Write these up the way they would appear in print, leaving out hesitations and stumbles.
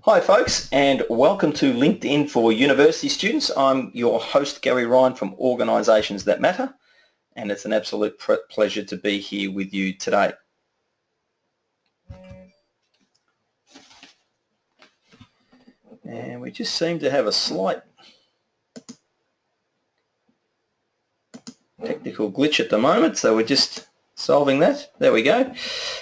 Hi folks, and welcome to LinkedIn for University Students. I'm your host Gary Ryan from Organisations That Matter, and it's an absolute pleasure to be here with you today. And we just seem to have a slight technical glitch at the moment, so we're just solving that. There we go.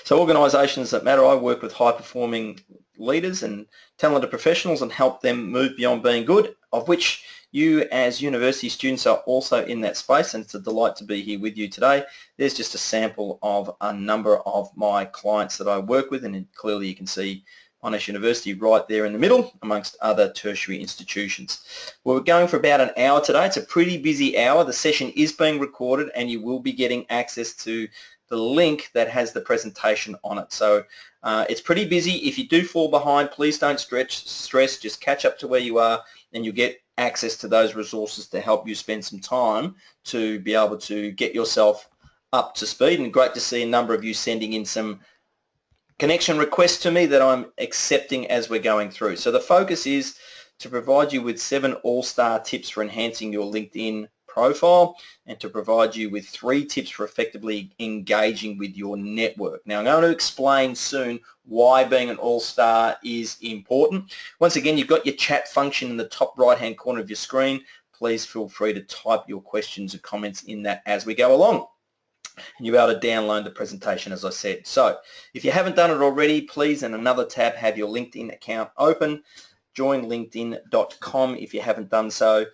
So Organisations That Matter, I work with high-performing leaders and talented professionals and help them move beyond being good, of which you as university students are also in that space, and it's a delight to be here with you today. There's just a sample of a number of my clients that I work with, and clearly you can see Monash University right there in the middle amongst other tertiary institutions. Well, we're going for about an hour today. It's a pretty busy hour. The session is being recorded and you will be getting access to the link that has the presentation on it. So it's pretty busy. If you do fall behind, please don't stress, just catch up to where you are and you'll get access to those resources to help you spend some time to be able to get yourself up to speed. And great to see a number of you sending in some connection requests to me that I'm accepting as we're going through. So the focus is to provide you with 7 all-star tips for enhancing your LinkedIn profile and to provide you with 3 tips for effectively engaging with your network. Now I'm going to explain soon why being an all-star is important. Once again, you've got your chat function in the top right-hand corner of your screen. Please feel free to type your questions or comments in that as we go along. And you'll be able to download the presentation, as I said. So if you haven't done it already, please, in another tab, have your LinkedIn account open. Join linkedin.com if you haven't done so.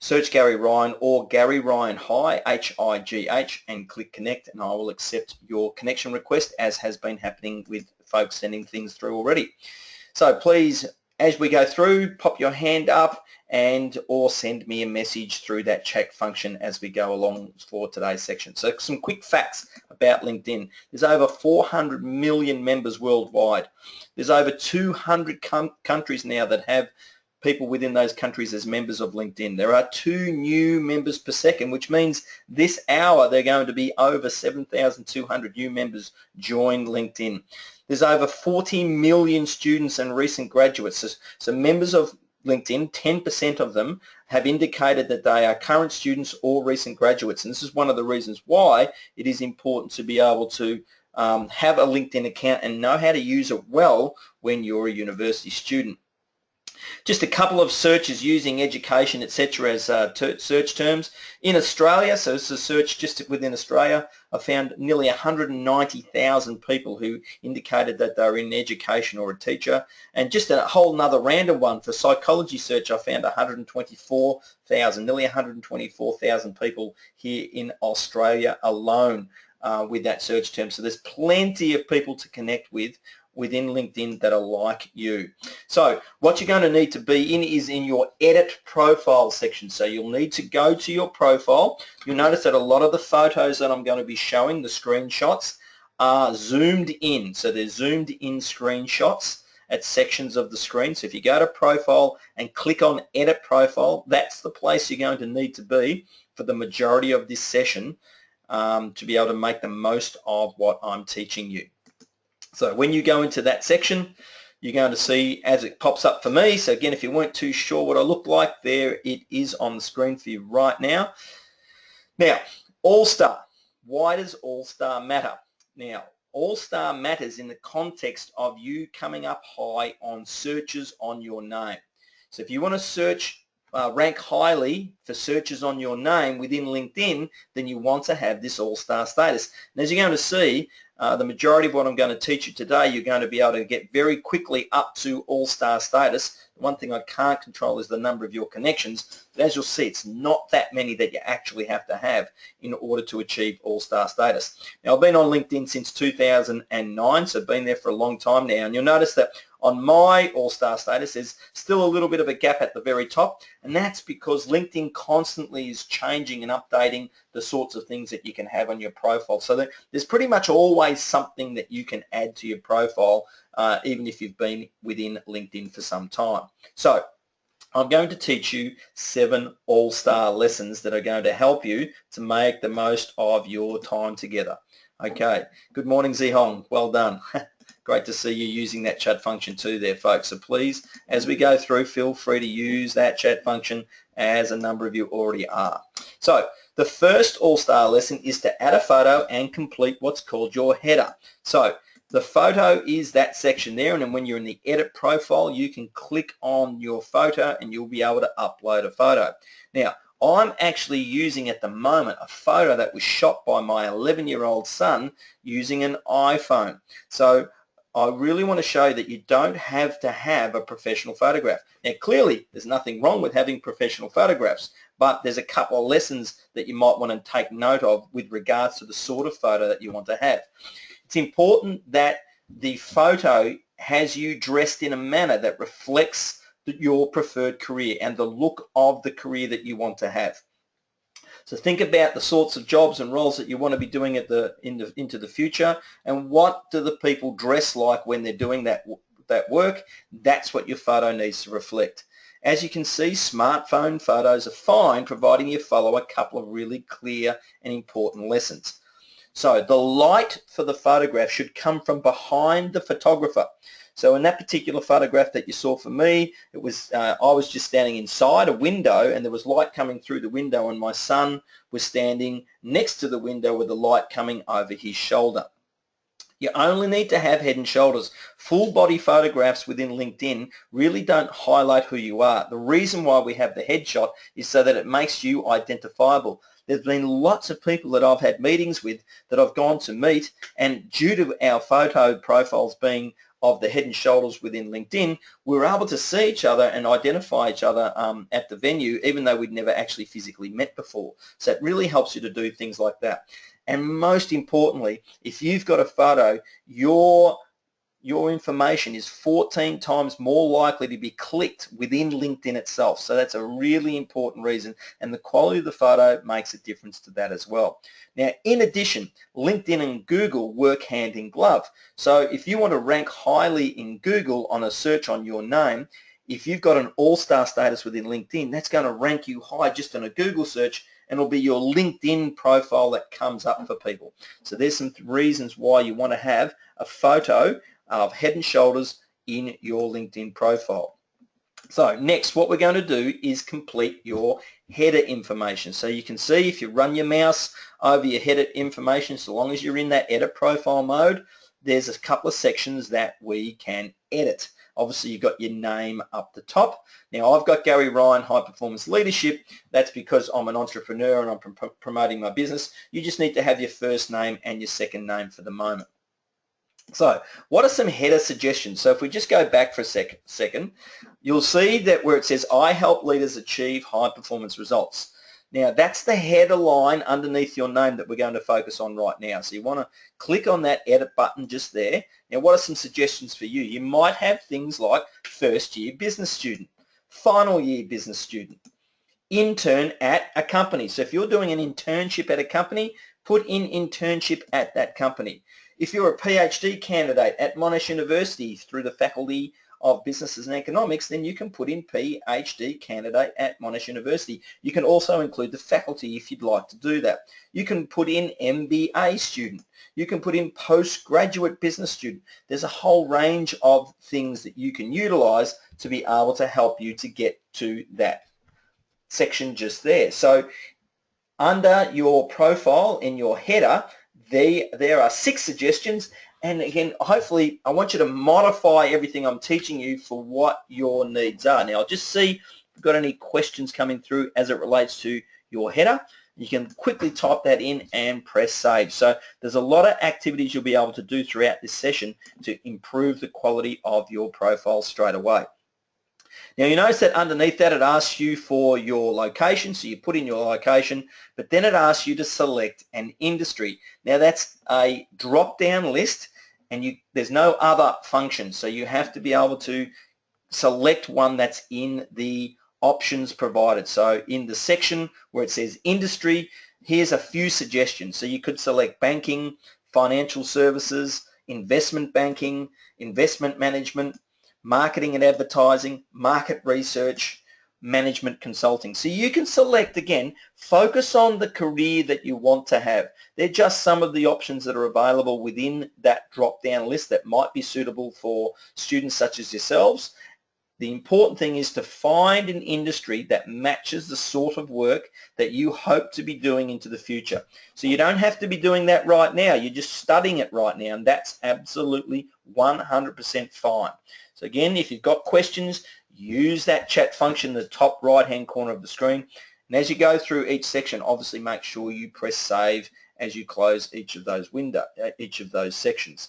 Search Gary Ryan or Gary Ryan High, H-I-G-H, and click connect, and I will accept your connection request, as has been happening with folks sending things through already. So please, as we go through, pop your hand up and or send me a message through that chat function as we go along for today's section. So some quick facts about LinkedIn. There's over 400 million members worldwide. There's over 200 countries now that have people within those countries as members of LinkedIn. There are 2 new members per second, which means this hour they're going to be over 7,200 new members join LinkedIn. There's over 40 million students and recent graduates. So members of LinkedIn, 10% of them have indicated that they are current students or recent graduates. And this is one of the reasons why it is important to be able to have a LinkedIn account and know how to use it well when you're a university student. Just a couple of searches using education, etc. as search terms. In Australia, so this is a search just within Australia, I found nearly 190,000 people who indicated that they're in education or a teacher. And just a whole nother random one for psychology search, I found 124,000, nearly 124,000 people here in Australia alone with that search term. So there's plenty of people to connect with within LinkedIn that are like you. So what you're going to need to be in is in your edit profile section. So you'll need to go to your profile. You'll notice that a lot of the photos that I'm going to be showing, the screenshots, are zoomed in. So they're zoomed in screenshots at sections of the screen. So if you go to profile and click on edit profile, that's the place you're going to need to be for the majority of this session to be able to make the most of what I'm teaching you. So when you go into that section, you're going to see as it pops up for me. So again, if you weren't too sure what I look like, there it is on the screen for you right now. Now, All-Star. Why does All-Star matter? Now, All-Star matters in the context of you coming up high on searches on your name. So if you want to search, rank highly for searches on your name within LinkedIn, then you want to have this All-Star status. And as you're going to see, the majority of what I'm going to teach you today, you're going to be able to get very quickly up to all-star status. One thing I can't control is the number of your connections, but as you'll see, it's not that many that you actually have to have in order to achieve all-star status. Now, I've been on LinkedIn since 2009, so I've been there for a long time now, and you'll notice that on my all-star status, there's still a little bit of a gap at the very top, and that's because LinkedIn constantly is changing and updating the sorts of things that you can have on your profile. So there's pretty much always something that you can add to your profile, even if you've been within LinkedIn for some time. So I'm going to teach you 7 all-star lessons that are going to help you to make the most of your time together. Okay, good morning, Zihong. Well done. Great to see you using that chat function too there, folks. So please, as we go through, feel free to use that chat function, as a number of you already are. So the first All-Star lesson is to add a photo and complete what's called your header. So the photo is that section there, and then when you're in the edit profile, you can click on your photo and you'll be able to upload a photo. Now, I'm actually using at the moment a photo that was shot by my 11-year-old son using an iPhone. So I really want to show you that you don't have to have a professional photograph. Now, clearly, there's nothing wrong with having professional photographs, but there's a couple of lessons that you might want to take note of with regards to the sort of photo that you want to have. It's important that the photo has you dressed in a manner that reflects your preferred career and the look of the career that you want to have. So think about the sorts of jobs and roles that you want to be doing into the future, and what do the people dress like when they're doing that work. That's what your photo needs to reflect. As you can see, smartphone photos are fine, providing you follow a couple of really clear and important lessons. So the light for the photograph should come from behind the photographer. So in that particular photograph that you saw for me, it was I was just standing inside a window, and there was light coming through the window, and my son was standing next to the window with the light coming over his shoulder. You only need to have head and shoulders. Full body photographs within LinkedIn really don't highlight who you are. The reason why we have the headshot is so that it makes you identifiable. There's been lots of people that I've had meetings with that I've gone to meet, and due to our photo profiles being of the head and shoulders within LinkedIn, we were able to see each other and identify each other at the venue, even though we'd never actually physically met before. So it really helps you to do things like that. And most importantly, if you've got a photo, your information is 14 times more likely to be clicked within LinkedIn itself. So that's a really important reason, and the quality of the photo makes a difference to that as well. Now, in addition, LinkedIn and Google work hand in glove. So if you want to rank highly in Google on a search on your name, if you've got an all-star status within LinkedIn, that's going to rank you high just on a Google search, and it'll be your LinkedIn profile that comes up for people. So there's some reasons why you want to have a photo of head and shoulders in your LinkedIn profile. So next, what we're going to do is complete your header information. So you can see if you run your mouse over your header information, so long as you're in that edit profile mode, there's a couple of sections that we can edit. Obviously, you've got your name up the top. Now, I've got Gary Ryan High Performance Leadership. That's because I'm an entrepreneur and I'm promoting my business. You just need to have your first name and your second name for the moment. So what are some header suggestions? So if we just go back for a second, you'll see that where it says, I help leaders achieve high performance results. Now, that's the header line underneath your name that we're going to focus on right now. So you want to click on that edit button just there. Now, what are some suggestions for you? You might have things like first year business student, final year business student, intern at a company. So if you're doing an internship at a company, put in internship at that company. If you're a PhD candidate at Monash University through the Faculty of Businesses and Economics, then you can put in PhD candidate at Monash University. You can also include the faculty if you'd like to do that. You can put in MBA student. You can put in postgraduate business student. There's a whole range of things that you can utilize to be able to help you to get to that section just there. So under your profile in your header, there are 6 suggestions, and again, hopefully I want you to modify everything I'm teaching you for what your needs are. Now, I'll just see if you've got any questions coming through as it relates to your header. You can quickly type that in and press save. So there's a lot of activities you'll be able to do throughout this session to improve the quality of your profile straight away. Now, you notice that underneath that it asks you for your location, so you put in your location, but then it asks you to select an industry. Now, that's a drop-down list, and there's no other function, so you have to be able to select one that's in the options provided. So in the section where it says industry, here's a few suggestions. So you could select banking, financial services, investment banking, investment management, marketing and advertising, market research, management consulting. So you can select, again, focus on the career that you want to have. They're just some of the options that are available within that drop-down list that might be suitable for students such as yourselves. The important thing is to find an industry that matches the sort of work that you hope to be doing into the future. So you don't have to be doing that right now. You're just studying it right now, and that's absolutely 100% fine. So again, if you've got questions, use that chat function in the top right-hand corner of the screen. And as you go through each section, obviously make sure you press save as you close each of those sections.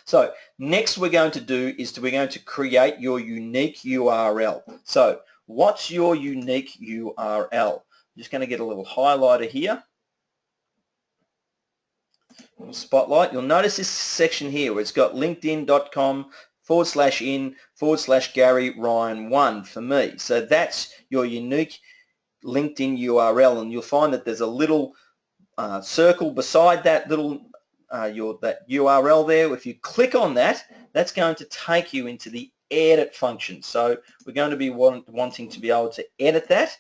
So next we're going to do is we're going to create your unique URL. So what's your unique URL? I'm just going to get a little highlighter here. Spotlight. You'll notice this section here where it's got linkedin.com/in/Gary Ryan 1 for me. So that's your unique LinkedIn URL, and you'll find that there's a little circle beside that little that URL there. If you click on that, that's going to take you into the edit function. So we're going to be wanting to be able to edit that.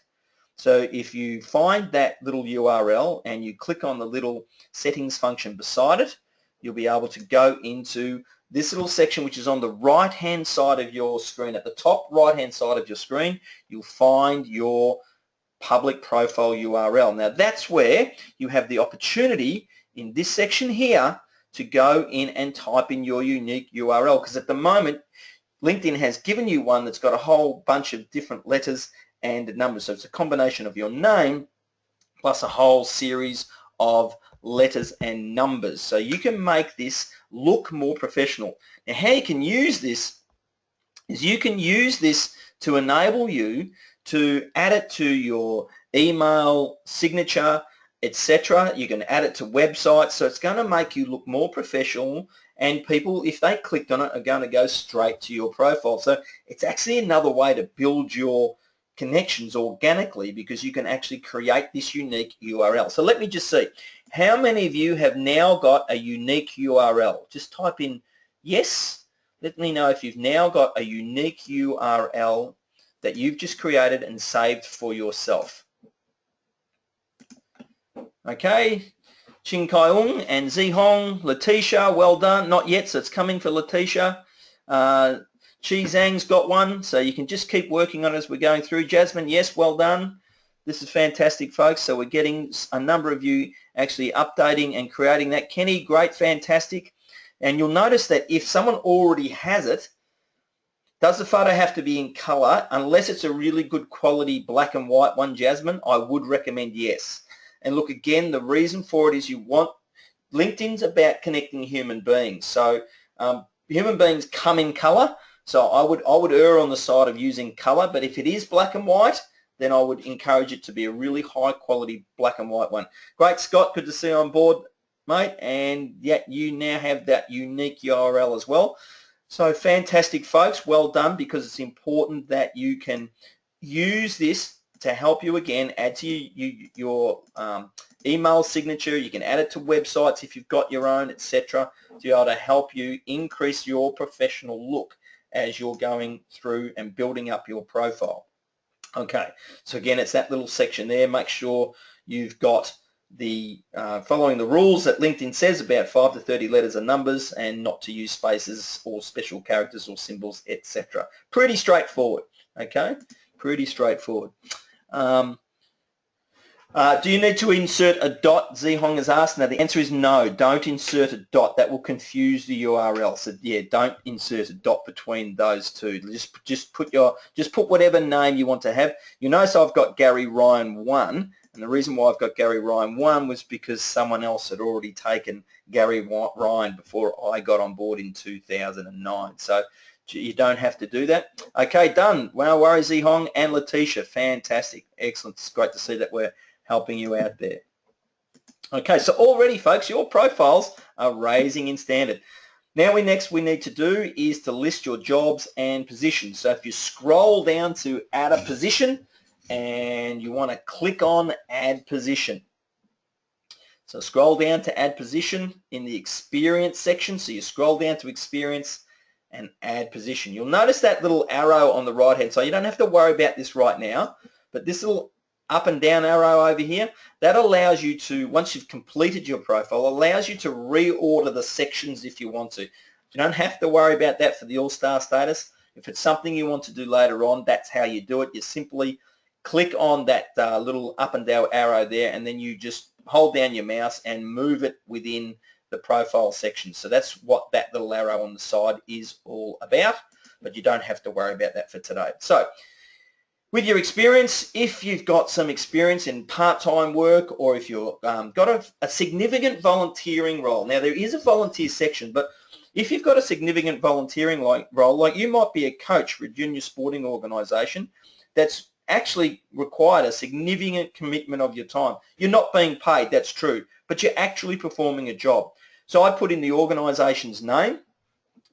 So if you find that little URL and you click on the little settings function beside it, you'll be able to go into this little section which is on the right-hand side of your screen. At the top right-hand side of your screen, you'll find your public profile URL. Now that's where you have the opportunity in this section here to go in and type in your unique URL, because at the moment LinkedIn has given you one that's got a whole bunch of different letters and numbers. So it's a combination of your name plus a whole series of letters and numbers. So you can make this look more professional. Now how you can use this is you can use this to enable you to add it to your email signature, etc. You can add it to websites, so it's going to make you look more professional, and people, if they clicked on it, are going to go straight to your profile. So it's actually another way to build your connections organically, because you can actually create this unique URL. So let me just see, how many of you have now got a unique URL? Just type in yes. Let me know if you've now got a unique URL that you've just created and saved for yourself. Okay, Chin Kai-ung and Zihong, Letitia, well done. Not yet, so it's coming for Letitia. Chi Zhang's got one, so you can just keep working on it as we're going through. Jasmine, yes, well done. This is fantastic, folks. So we're getting a number of you actually updating and creating that. Kenny, great, fantastic. And you'll notice that if someone already has it, does the photo have to be in color? Unless it's a really good quality black and white one, Jasmine, I would recommend yes. And look, again, the reason for it is you want, LinkedIn's about connecting human beings. So human beings come in color. So I would err on the side of using color, but if it is black and white, then I would encourage it to be a really high quality black and white one. Great, Scott, good to see you on board, mate. And yet you now have that unique URL as well. So fantastic, folks. Well done, because it's important that you can use this to help you, again, add to your email signature. You can add it to websites if you've got your own, etc., to be able to help you increase your professional look as you're going through and building up your profile. Okay, so again, it's that little section there. Make sure you've got the following the rules that LinkedIn says about 5 to 30 letters and numbers, and not to use spaces or special characters or symbols, etc. Pretty straightforward, okay? Pretty straightforward. Do you need to insert a dot? Zihong has asked. Now the answer is no. Don't insert a dot. That will confuse the URL. So yeah, don't insert a dot between those two. Just put whatever name you want to have. You notice I've got Gary Ryan 1, and the reason why I've got Gary Ryan 1 was because someone else had already taken Gary Ryan before I got on board in 2009. So you don't have to do that. Okay, done. No worries, Zihong and Letitia. Fantastic. Excellent. It's great to see that we're helping you out there. Okay, so already, folks, your profiles are raising in standard. Now we need to do is to list your jobs and positions. So if you scroll down to add a position, and you want to click on add position. So scroll down to add position in the experience section. So you scroll down to experience, and add position. You'll notice that little arrow on the right hand side. You don't have to worry about this right now, but this little up and down arrow over here, that allows you to, once you've completed your profile, allows you to reorder the sections if you want to. You don't have to worry about that for the All-Star status. If it's something you want to do later on, that's how you do it. You simply click on that little up and down arrow there, and then you just hold down your mouse and move it within the profile section. So that's what that little arrow on the side is all about, but you don't have to worry about that for today. So with your experience, if you've got some experience in part-time work, or if you've got a significant volunteering role. Now, there is a volunteer section, but if you've got a significant volunteering role, like you might be a coach for a junior sporting organisation that's actually required a significant commitment of your time. You're not being paid, that's true, but you're actually performing a job. So I put in the organisation's name,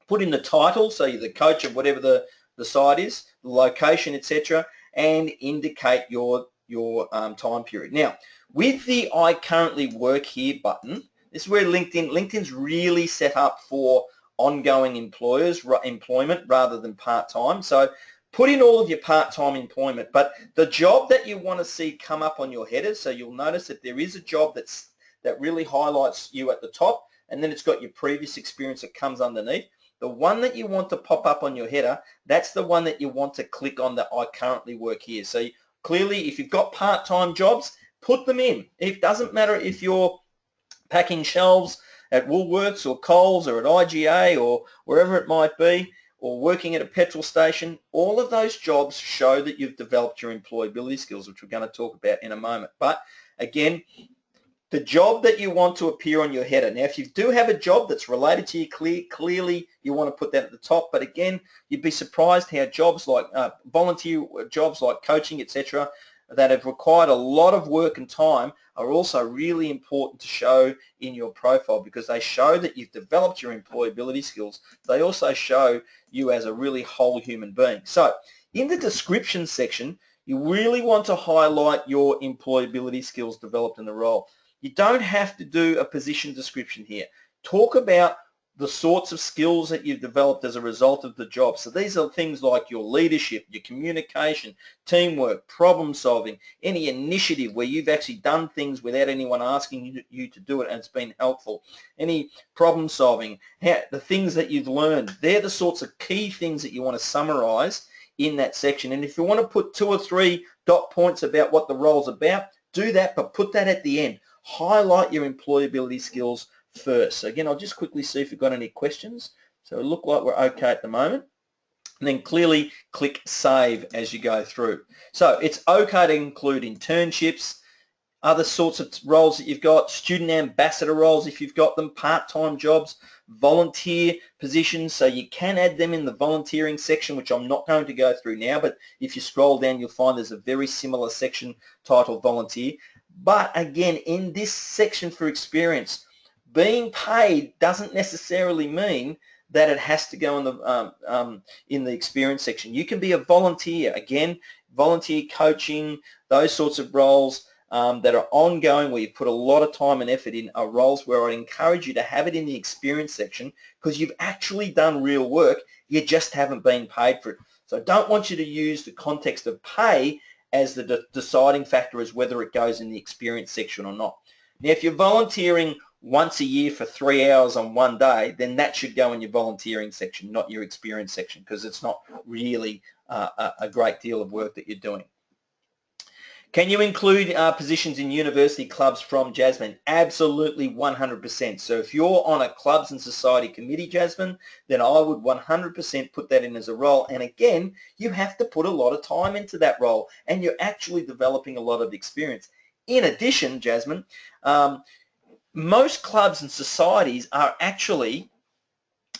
put in the title, so you're the coach of whatever the site is, the location, etc., and indicate your time period. Now, with the I currently work here button, this is where LinkedIn's really set up for ongoing employment rather than part-time. So put in all of your part-time employment, but the job that you want to see come up on your headers, so you'll notice that there is a job that really highlights you at the top, and then it's got your previous experience that comes underneath. The one that you want to pop up on your header, that's the one that you want to click on, that I currently work here. So clearly, if you've got part-time jobs, put them in. It doesn't matter if you're packing shelves at Woolworths or Coles or at IGA or wherever it might be, or working at a petrol station. All of those jobs show that you've developed your employability skills, which we're going to talk about in a moment. But again, the job that you want to appear on your header. Now, if you do have a job that's related to you, clearly you want to put that at the top. But again, you'd be surprised how jobs like volunteer jobs like coaching, etc., that have required a lot of work and time are also really important to show in your profile, because they show that you've developed your employability skills. They also show you as a really whole human being. So in the description section, you really want to highlight your employability skills developed in the role. You don't have to do a position description here. Talk about the sorts of skills that you've developed as a result of the job. So these are things like your leadership, your communication, teamwork, problem solving, any initiative where you've actually done things without anyone asking you to do it and it's been helpful, any problem solving, the things that you've learned. They're the sorts of key things that you want to summarize in that section. And if you want to put 2 or 3 dot points about what the role's about, do that, but put that at the end. Highlight your employability skills first. So again, I'll just quickly see if we've got any questions. So it look like we're okay at the moment. And then clearly click save as you go through. So it's okay to include internships, other sorts of roles that you've got, student ambassador roles if you've got them, part-time jobs, volunteer positions. So you can add them in the volunteering section, which I'm not going to go through now, but if you scroll down, you'll find there's a very similar section titled volunteer. But again, in this section for experience, being paid doesn't necessarily mean that it has to go in the experience section. You can be a volunteer. Again, volunteer coaching, those sorts of roles that are ongoing, where you put a lot of time and effort in, are roles where I'd encourage you to have it in the experience section, because you've actually done real work. You just haven't been paid for it. So I don't want you to use the context of pay as the deciding factor as whether it goes in the experience section or not. Now, if you're volunteering once a year for 3 hours on one day, then that should go in your volunteering section, not your experience section, because it's not really a great deal of work that you're doing. Can you include positions in university clubs from Jasmine? Absolutely, 100%. So if you're on a clubs and society committee, Jasmine, then I would 100% put that in as a role. And again, you have to put a lot of time into that role, and you're actually developing a lot of experience. In addition, Jasmine, most clubs and societies are actually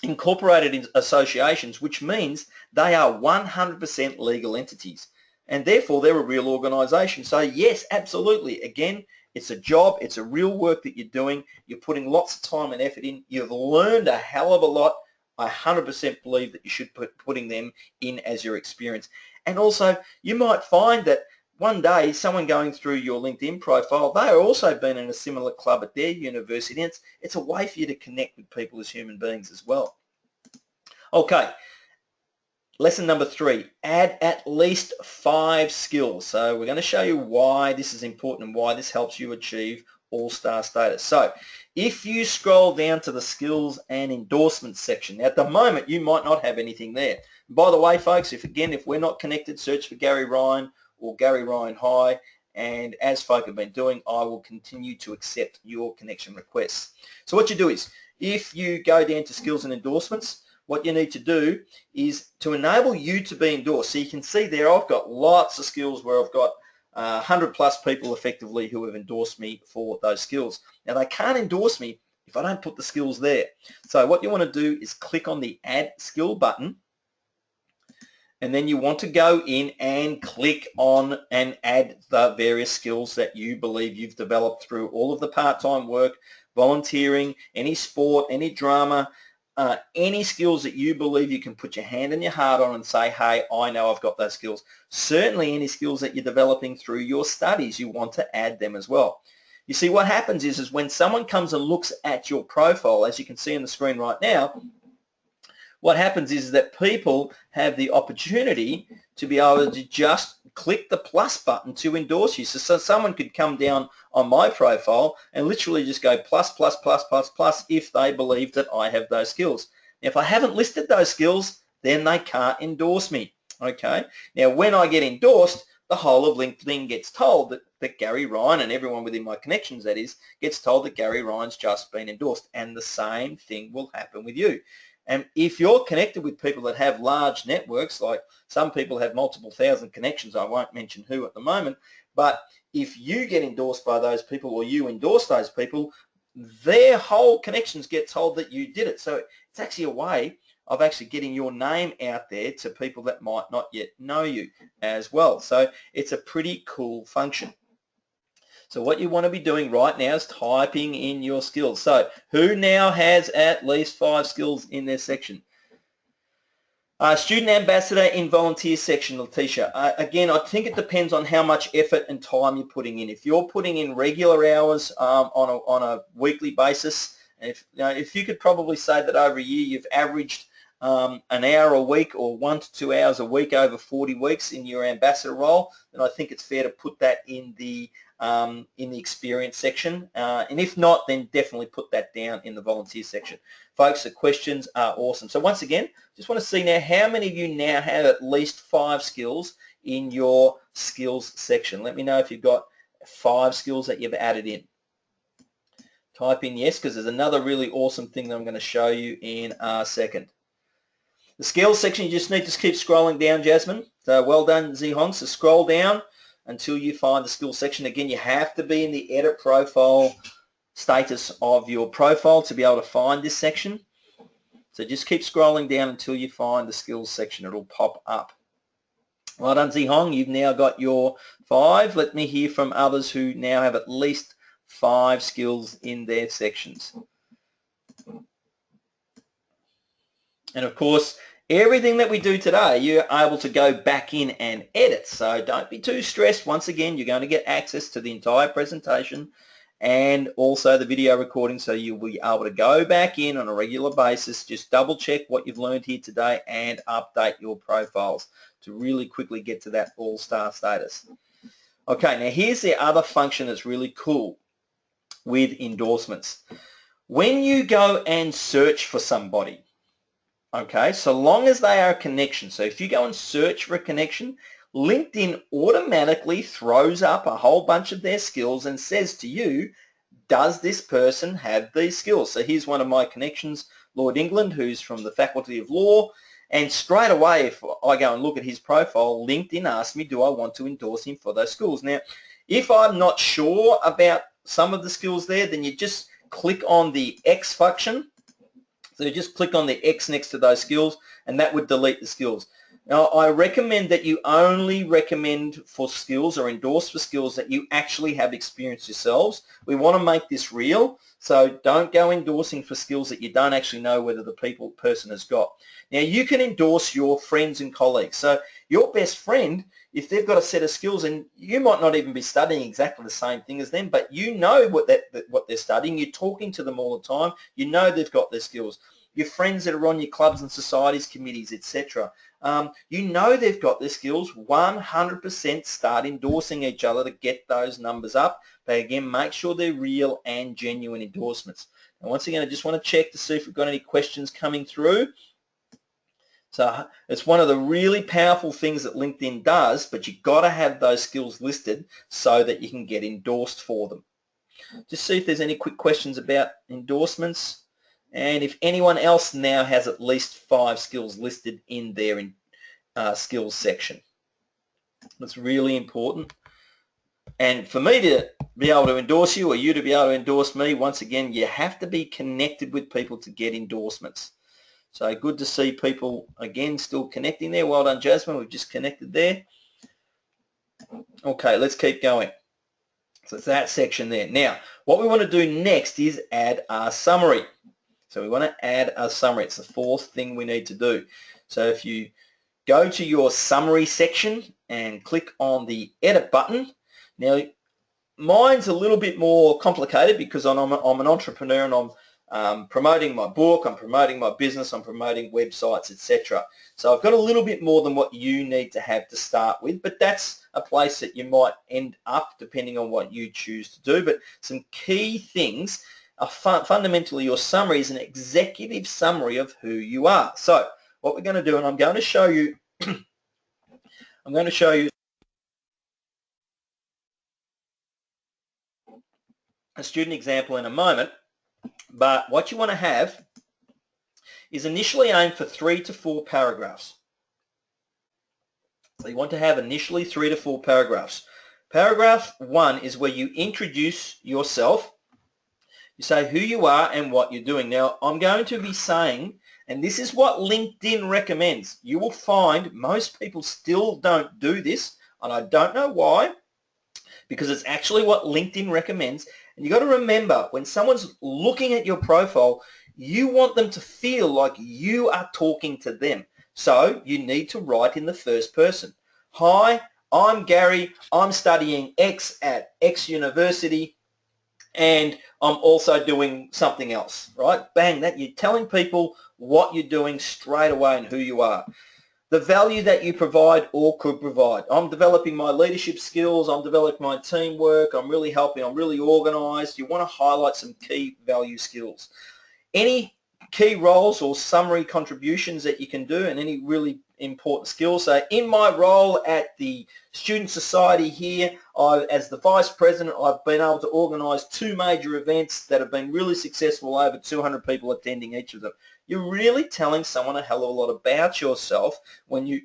incorporated in associations, which means they are 100% legal entities, and therefore they're a real organisation. So yes, absolutely. Again, it's a job, it's a real work that you're doing. You're putting lots of time and effort in. You've learned a hell of a lot. I 100% believe that you should putting them in as your experience. And also, you might find that one day someone going through your LinkedIn profile, they are also been in a similar club at their university, and it's a way for you to connect with people as human beings as well. Okay, lesson number 3, add at least 5 skills. So we're going to show you why this is important and why this helps you achieve all-star status. So if you scroll down to the skills and endorsements section, at the moment you might not have anything there. By the way, folks, if we're not connected, search for Gary Ryan or Gary Ryan High, and as folk have been doing, I will continue to accept your connection requests. So what you do is, if you go down to skills and endorsements, what you need to do is to enable you to be endorsed. So you can see there I've got lots of skills where I've got 100 plus people effectively who have endorsed me for those skills. Now they can't endorse me if I don't put the skills there. So what you want to do is click on the add skill button, and then you want to go in and click on and add the various skills that you believe you've developed through all of the part-time work, volunteering, any sport, any drama, any skills that you believe you can put your hand and your heart on and say, hey, I know I've got those skills. Certainly any skills that you're developing through your studies, you want to add them as well. You see, what happens is when someone comes and looks at your profile, as you can see on the screen right now, what happens is that people have the opportunity to be able to just click the plus button to endorse you. So someone could come down on my profile and literally just go plus, plus, plus, plus, plus if they believe that I have those skills. Now, if I haven't listed those skills, then they can't endorse me. Okay. Now, when I get endorsed, the whole of LinkedIn gets told that Gary Ryan, and everyone within my connections, that is, gets told that Gary Ryan's just been endorsed. And the same thing will happen with you. And if you're connected with people that have large networks, like some people have multiple thousand connections, I won't mention who at the moment, but if you get endorsed by those people or you endorse those people, their whole connections get told that you did it. So it's actually a way of actually getting your name out there to people that might not yet know you as well. So it's a pretty cool function. So what you want to be doing right now is typing in your skills. So who now has at least 5 skills in their section? Student ambassador in volunteer section, Letitia. Again, I think it depends on how much effort and time you're putting in. If you're putting in regular hours on a weekly basis, if you could probably say that over a year you've averaged an hour a week or 1 to 2 hours a week over 40 weeks in your ambassador role, then I think it's fair to put that in the experience section. And if not, then definitely put that down in the volunteer section. Folks, the questions are awesome. So once again, just want to see now how many of you now have at least 5 skills in your skills section. Let me know if you've got 5 skills that you've added in. Type in yes, because there's another really awesome thing that I'm going to show you in a second. The skills section, you just need to keep scrolling down, Jasmine. So well done, Zihong. So scroll down until you find the skills section. Again, you have to be in the edit profile status of your profile to be able to find this section. So just keep scrolling down until you find the skills section. It'll pop up. Well done, Zihong. You've now got your 5. Let me hear from others who now have at least 5 skills in their sections. And of course, everything that we do today, you're able to go back in and edit. So don't be too stressed. Once again, you're going to get access to the entire presentation and also the video recording, so you'll be able to go back in on a regular basis, just double check what you've learned here today and update your profiles to really quickly get to that all-star status. Okay, now here's the other function that's really cool with endorsements. When you go and search for somebody, okay, so long as they are a connection, so if you go and search for a connection, LinkedIn automatically throws up a whole bunch of their skills and says to you, does this person have these skills? So here's one of my connections, Lord England, who's from the Faculty of Law, and straight away, if I go and look at his profile, LinkedIn asks me, do I want to endorse him for those skills? Now, if I'm not sure about some of the skills there, then you just click on the X function. So you just click on the X next to those skills, and that would delete the skills. Now, I recommend that you only recommend for skills or endorse for skills that you actually have experienced yourselves. We want to make this real, so don't go endorsing for skills that you don't actually know whether the person has got. Now, you can endorse your friends and colleagues. So your best friend, if they've got a set of skills, and you might not even be studying exactly the same thing as them, but you know what they're studying, you're talking to them all the time, you know they've got their skills. your friends that are on your clubs and societies committees, etc. You know they've got the skills. 100% start endorsing each other to get those numbers up. But again, make sure they're real and genuine endorsements. And once again, I just want to check to see if we've got any questions coming through. So it's one of the really powerful things that LinkedIn does, but you've got to have those skills listed so that you can get endorsed for them. Just see if there's any quick questions about endorsements, and if anyone else now has at least 5 skills listed in their skills section. That's really important. And for me to be able to endorse you, or you to be able to endorse me, once again, you have to be connected with people to get endorsements. So good to see people, again, still connecting there. Well done, Jasmine. We've just connected there. Okay, let's keep going. So it's that section there. Now, what we want to do next is add our summary. So we want to add a summary. It's the 4th thing we need to do. So if you go to your summary section and click on the edit button. Now, mine's a little bit more complicated because I'm an entrepreneur and I'm promoting my book, I'm promoting my business, I'm promoting websites, etc. So I've got a little bit more than what you need to have to start with, but that's a place that you might end up depending on what you choose to do. But some key things are fundamentally your summary is an executive summary of who you are. So what we're going to do, and I'm going to show you, a student example in a moment. But what you want to have is initially aim for 3 to 4 paragraphs. So you want to have initially 3 to 4 paragraphs. Paragraph 1 is where you introduce yourself. You say who you are and what you're doing. Now, I'm going to be saying, and this is what LinkedIn recommends. You will find most people still don't do this, and I don't know why, because it's actually what LinkedIn recommends. And you've got to remember, when someone's looking at your profile, you want them to feel like you are talking to them. So you need to write in the first person. Hi, I'm Gary. I'm studying X at X university, and I'm also doing something else, right? Bang, that you're telling people what you're doing straight away and who you are. The value that you provide or could provide. I'm developing my leadership skills. I'm developing my teamwork. I'm really helping. I'm really organized. You want to highlight some key value skills. Any key roles or summary contributions that you can do, and any really important skills. So in my role at the Student Society here, as the Vice President, I've been able to organise 2 major events that have been really successful, over 200 people attending each of them. You're really telling someone a hell of a lot about yourself when you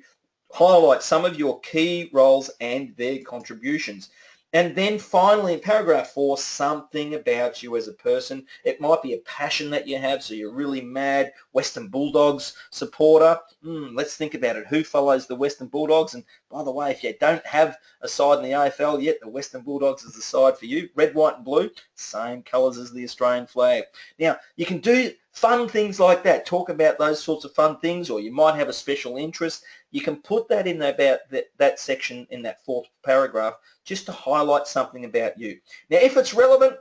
highlight some of your key roles and their contributions. And then finally, in paragraph 4, something about you as a person. It might be a passion that you have, so you're really mad Western Bulldogs supporter. Let's think about it. Who follows the Western Bulldogs? And by the way, if you don't have a side in the AFL yet, the Western Bulldogs is the side for you. Red, white and blue, same colours as the Australian flag. Now, you can do fun things like that. Talk about those sorts of fun things, or you might have a special interest. You can put that in about that section in that 4th paragraph just to highlight something about you. Now, if it's relevant,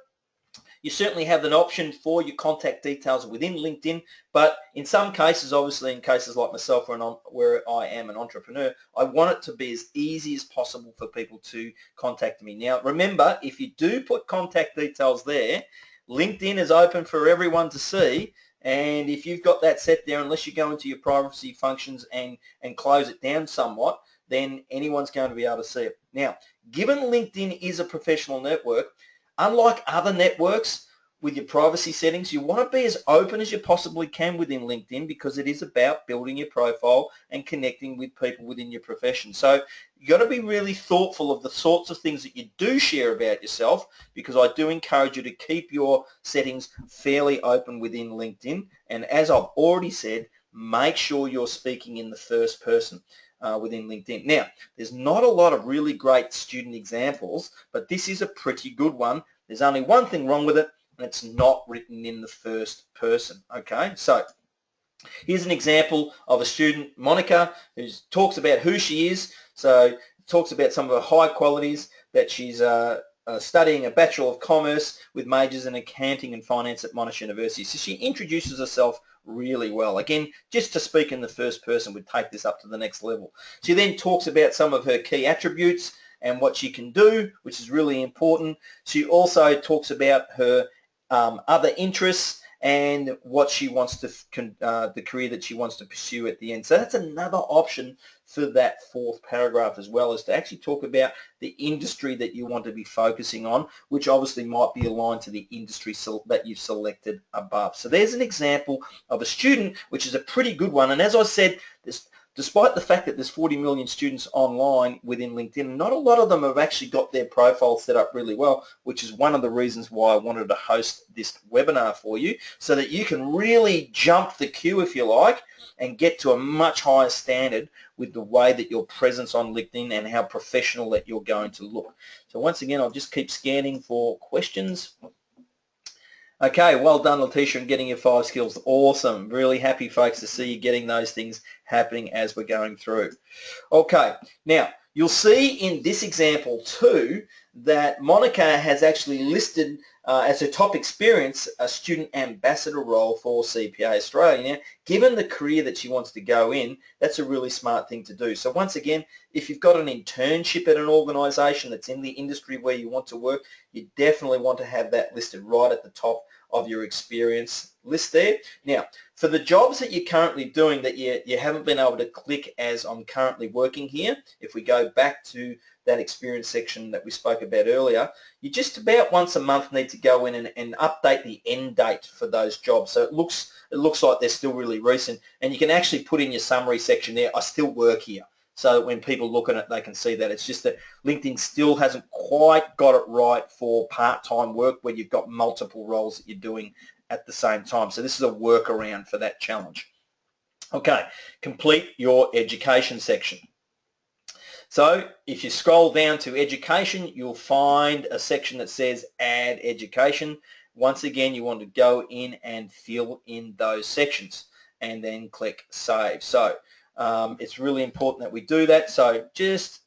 you certainly have an option for your contact details within LinkedIn, but in some cases, obviously in cases like myself where I am an entrepreneur, I want it to be as easy as possible for people to contact me. Now, remember, if you do put contact details there, LinkedIn is open for everyone to see, and if you've got that set there, unless you go into your privacy functions and close it down somewhat, then anyone's going to be able to see it. Now, given LinkedIn is a professional network, unlike other networks with your privacy settings, you want to be as open as you possibly can within LinkedIn, because it is about building your profile and connecting with people within your profession. So you've got to be really thoughtful of the sorts of things that you do share about yourself, because I do encourage you to keep your settings fairly open within LinkedIn. And as I've already said, make sure you're speaking in the first person within LinkedIn. Now, there's not a lot of really great student examples, but this is a pretty good one. There's only one thing wrong with it, and it's not written in the first person. Okay, so here's an example of a student, Monica, who talks about who she is. So talks about some of her high qualities that she's studying a Bachelor of Commerce with majors in accounting and finance at Monash University. So she introduces herself really well. Again, just to speak in the first person would take this up to the next level. She then talks about some of her key attributes and what she can do, which is really important. She also talks about her other interests and what she wants to, the career that she wants to pursue at the end. So that's another option for that fourth paragraph as well, is to actually talk about the industry that you want to be focusing on, which obviously might be aligned to the industry that you've selected above. So there's an example of a student, which is a pretty good one. And as I said, despite the fact that there's 40 million students online within LinkedIn, not a lot of them have actually got their profile set up really well, which is one of the reasons why I wanted to host this webinar for you, so that you can really jump the queue, if you like, and get to a much higher standard with the way that your presence on LinkedIn and how professional that you're going to look. So once again, I'll just keep scanning for questions. Okay, well done, Letitia, in getting your 5 skills. Awesome. Really happy, folks, to see you getting those things happening as we're going through. Okay, now you'll see in this example too that Monica has actually listed as her top experience a student ambassador role for CPA Australia. Now, given the career that she wants to go in, that's a really smart thing to do. So once again, if you've got an internship at an organisation that's in the industry where you want to work, you definitely want to have that listed right at the top of your experience list there. Now, for the jobs that you're currently doing that you haven't been able to click as I'm currently working here, if we go back to that experience section that we spoke about earlier, you just about once a month need to go in and update the end date for those jobs. So it looks like they're still really recent, and you can actually put in your summary section there, I still work here. So when people look at it, they can see that. It's just that LinkedIn still hasn't quite got it right for part-time work where you've got multiple roles that you're doing at the same time. So this is a workaround for that challenge. Okay, complete your education section. So if you scroll down to education, you'll find a section that says add education. Once again, you want to go in and fill in those sections and then click save. So it's really important that we do that. So just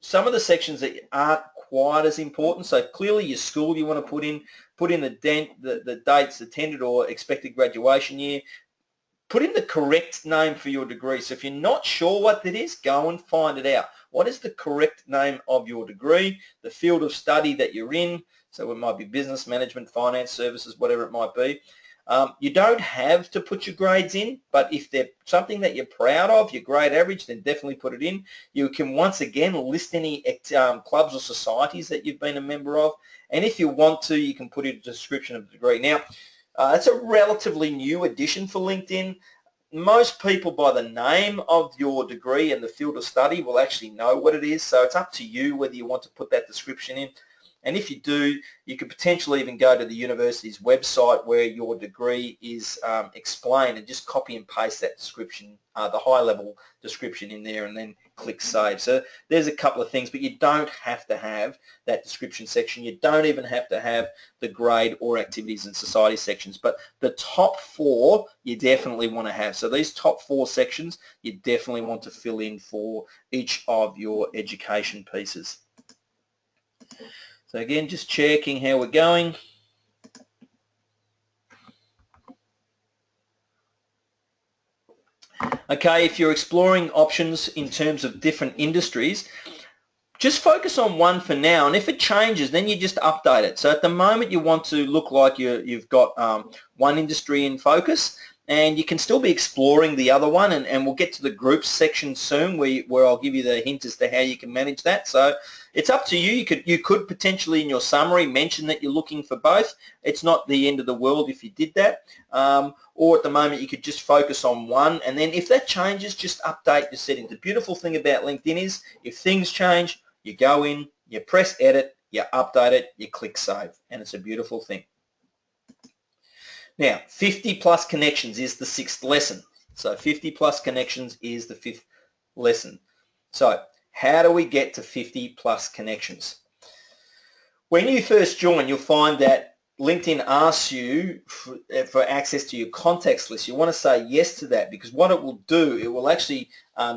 some of the sections that aren't quite as important. So clearly your school you want to put in the dates attended or expected graduation year. Put in the correct name for your degree. So if you're not sure what that is, go and find it out. What is the correct name of your degree, the field of study that you're in? So it might be business management, finance, services, whatever it might be. You don't have to put your grades in, but if they're something that you're proud of, your grade average, then definitely put it in. You can once again list any clubs or societies that you've been a member of, and if you want to, you can put in a description of the degree. Now, it's a relatively new addition for LinkedIn. Most people by the name of your degree and the field of study will actually know what it is, so it's up to you whether you want to put that description in. And if you do, you could potentially even go to the university's website where your degree is explained and just copy and paste that description, the high-level description in there, and then click save. So there's a couple of things, but you don't have to have that description section. You don't even have to have the grade or activities and society sections, but the top 4 you definitely want to have. So these top 4 sections you definitely want to fill in for each of your education pieces. So again, just checking how we're going. Okay, if you're exploring options in terms of different industries, just focus on one for now, and if it changes, then you just update it. So at the moment, you want to look like you've got one industry in focus, and you can still be exploring the other one, and we'll get to the groups section soon where I'll give you the hint as to how you can manage that. So it's up to you. You could potentially in your summary mention that you're looking for both. It's not the end of the world if you did that. Or at the moment you could just focus on one, and then if that changes, just update your settings. The beautiful thing about LinkedIn is if things change, you go in, you press edit, you update it, you click save, and it's a beautiful thing. Now, 50 plus connections is the 6th lesson. So 50 plus connections is the 5th lesson. So how do we get to 50 plus connections? When you first join, you'll find that LinkedIn asks you for access to your contacts list, you want to say yes to that, because what it will do, it will actually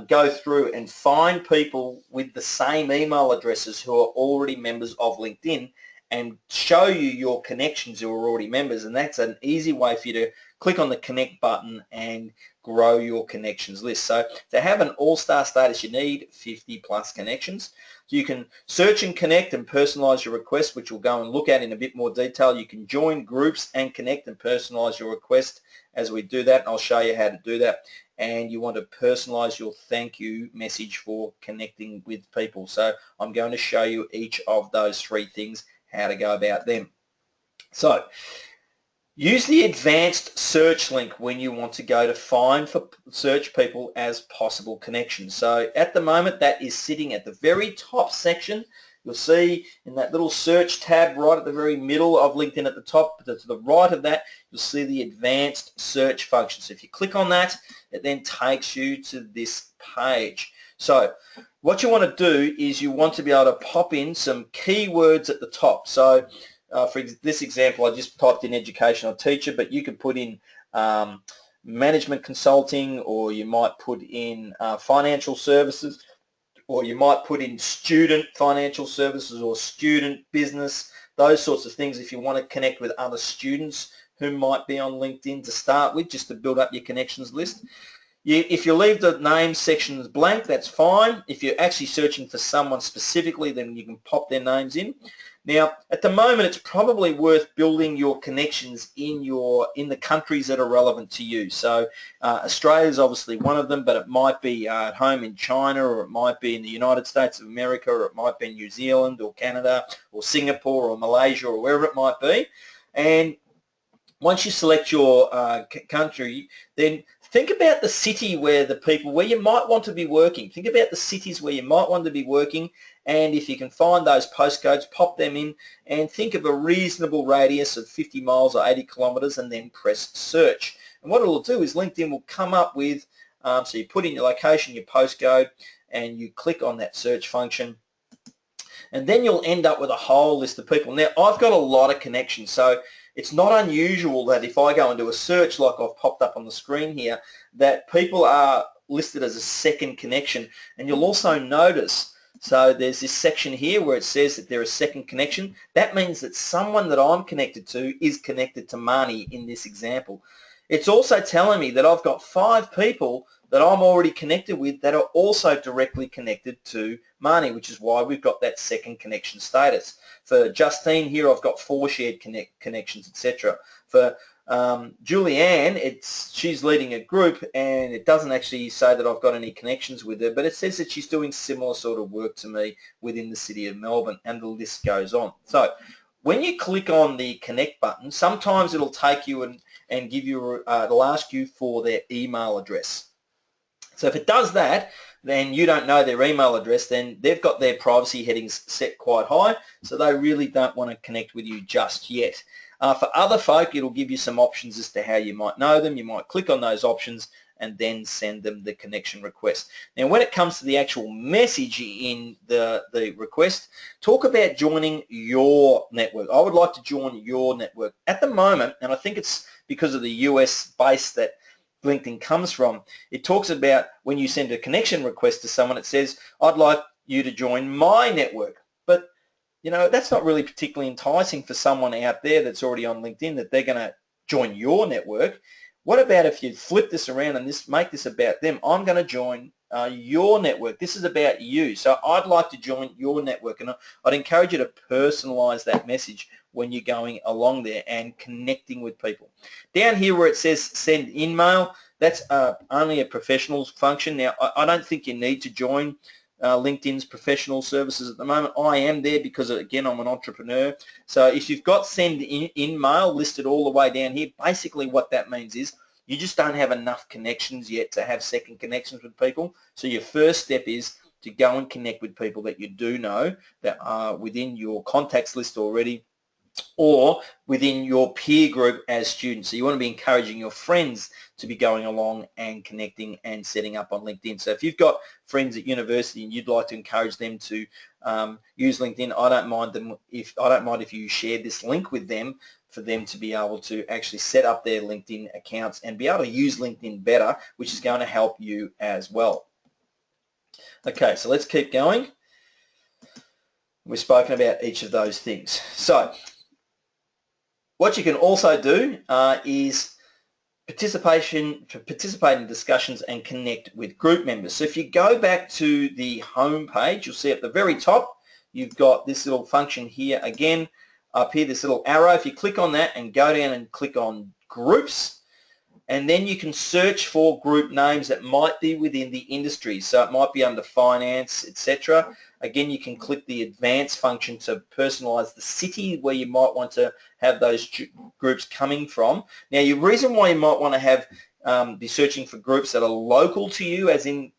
go through and find people with the same email addresses who are already members of LinkedIn and show you your connections who are already members. And that's an easy way for you to click on the connect button and grow your connections list. So to have an all-star status, you need 50 plus connections. You can search and connect and personalize your request, which we'll go and look at in a bit more detail. You can join groups and connect and personalize your request as we do that. I'll show you how to do that. And you want to personalize your thank you message for connecting with people. So I'm going to show you each of those three things, how to go about them. So use the advanced search link when you want to go to find for search people as possible connections. So at the moment, that is sitting at the very top section. You'll see in that little search tab right at the very middle of LinkedIn at the top, to the right of that, you'll see the advanced search function. So if you click on that, it then takes you to this page. So what you want to do is you want to be able to pop in some keywords at the top. So for this example, I just typed in educational teacher, but you could put in management consulting, or you might put in financial services, or you might put in student financial services or student business, those sorts of things if you want to connect with other students who might be on LinkedIn to start with, just to build up your connections list. If you leave the name sections blank, that's fine. If you're actually searching for someone specifically, then you can pop their names in. Now, at the moment, it's probably worth building your connections in the countries that are relevant to you. So Australia is obviously one of them, but it might be at home in China, or it might be in the United States of America, or it might be in New Zealand or Canada or Singapore or Malaysia or wherever it might be. And once you select your country, then think about the city where you might want to be working. Think about the cities where you might want to be working, and if you can find those postcodes, pop them in and think of a reasonable radius of 50 miles or 80 kilometres, and then press search. And what it will do is LinkedIn will come up with, so you put in your location, your postcode, and you click on that search function, and then you'll end up with a whole list of people. Now, I've got a lot of connections, so it's not unusual that if I go and do a search like I've popped up on the screen here, that people are listed as a second connection. And you'll also notice, so there's this section here where it says that they're a second connection. That means that someone that I'm connected to is connected to Marnie in this example. It's also telling me that I've got 5 people that I'm already connected with that are also directly connected to Marnie, which is why we've got that second connection status. For Justine here, I've got 4 shared connections, etc. For Julianne, she's leading a group, and it doesn't actually say that I've got any connections with her, but it says that she's doing similar sort of work to me within the city of Melbourne, and the list goes on. So when you click on the connect button, sometimes it'll take you and give you, it'll ask you for their email address. So if it does that, then you don't know their email address, then they've got their privacy settings set quite high, so they really don't want to connect with you just yet. For other folk, it'll give you some options as to how you might know them. You might click on those options and then send them the connection request. Now, when it comes to the actual message in the request, talk about joining your network. I would like to join your network. At the moment, and I think it's because of the US base that LinkedIn comes from, it talks about when you send a connection request to someone, it says, I'd like you to join my network. But, you know, that's not really particularly enticing for someone out there that's already on LinkedIn, that they're going to join your network. What about if you flip this around and make this about them? I'm going to join your network. This is about you. So I'd like to join your network, and I'd encourage you to personalize that message when you're going along there and connecting with people. Down here where it says send email, that's only a professional function. Now, I don't think you need to join LinkedIn's professional services at the moment. I am there because, again, I'm an entrepreneur. So if you've got send email listed all the way down here, basically what that means is you just don't have enough connections yet to have second connections with people. So your first step is to go and connect with people that you do know that are within your contacts list already, or within your peer group as students. So you want to be encouraging your friends to be going along and connecting and setting up on LinkedIn. So if you've got friends at university and you'd like to encourage them to use LinkedIn, I don't mind if you share this link with them for them to be able to actually set up their LinkedIn accounts and be able to use LinkedIn better, which is going to help you as well. Okay, so let's keep going. We've spoken about each of those things. So what you can also do is participate in discussions and connect with group members. So if you go back to the home page, you'll see at the very top, you've got this little function here again, up here, this little arrow. If you click on that and go down and click on groups, and then you can search for group names that might be within the industry. So it might be under finance, etc. Again, you can click the advanced function to personalize the city where you might want to have those groups coming from. Now, the reason why you might want to have be searching for groups that are local to you, as in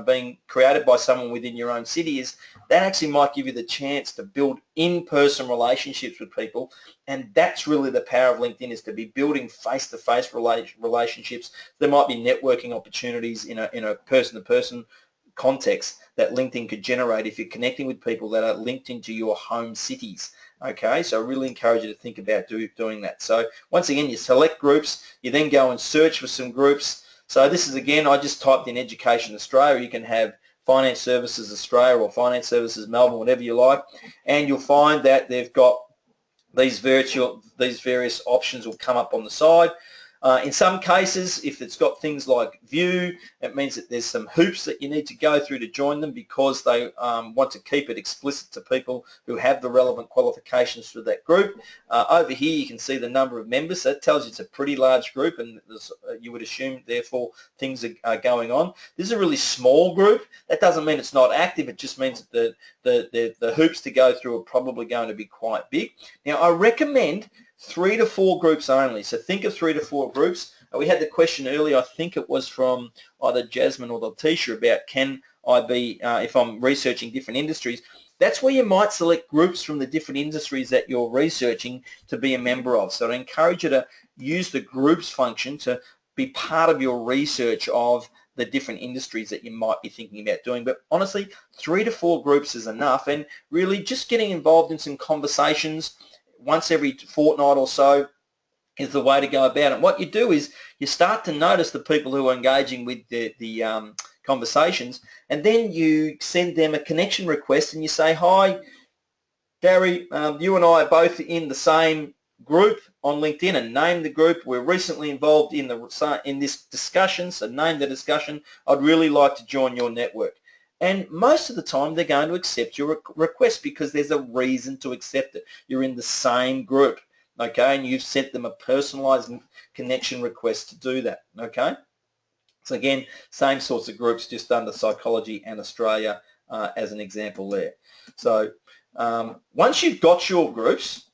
being created by someone within your own city, is that actually might give you the chance to build in-person relationships with people. And that's really the power of LinkedIn, is to be building face-to-face relationships. There might be networking opportunities in a person-to-person context that LinkedIn could generate if you're connecting with people that are linked into your home cities. Okay, so I really encourage you to think about doing that. So once again, you select groups, you then go and search for some groups. So this is, again, I just typed in Education Australia. You can have Finance Services Australia or Finance Services Melbourne, whatever you like, and you'll find that they've got these various options will come up on the side. In some cases, if it's got things like view, it means that there's some hoops that you need to go through to join them, because they want to keep it explicit to people who have the relevant qualifications for that group. Over here, you can see the number of members. So that tells you it's a pretty large group, and you would assume, therefore, things are going on. This is a really small group. That doesn't mean it's not active. It just means that the hoops to go through are probably going to be quite big. Now, I recommend 3 to 4 groups only. So think of 3 to 4 groups. We had the question earlier, I think it was from either Jasmine or Letitia, about can I be, if I'm researching different industries. That's where you might select groups from the different industries that you're researching to be a member of. So I encourage you to use the groups function to be part of your research of the different industries that you might be thinking about doing. But honestly, 3 to 4 groups is enough, and really just getting involved in some conversations once every fortnight or so is the way to go about it. What you do is you start to notice the people who are engaging with the conversations, and then you send them a connection request and you say, hi, Gary, you and I are both in the same group on LinkedIn, and name the group. We're recently involved in this discussion, so name the discussion. I'd really like to join your network. And most of the time, they're going to accept your request because there's a reason to accept it. You're in the same group, okay, and you've sent them a personalized connection request to do that, okay? So again, same sorts of groups, just under Psychology and Australia as an example there. So once you've got your groups,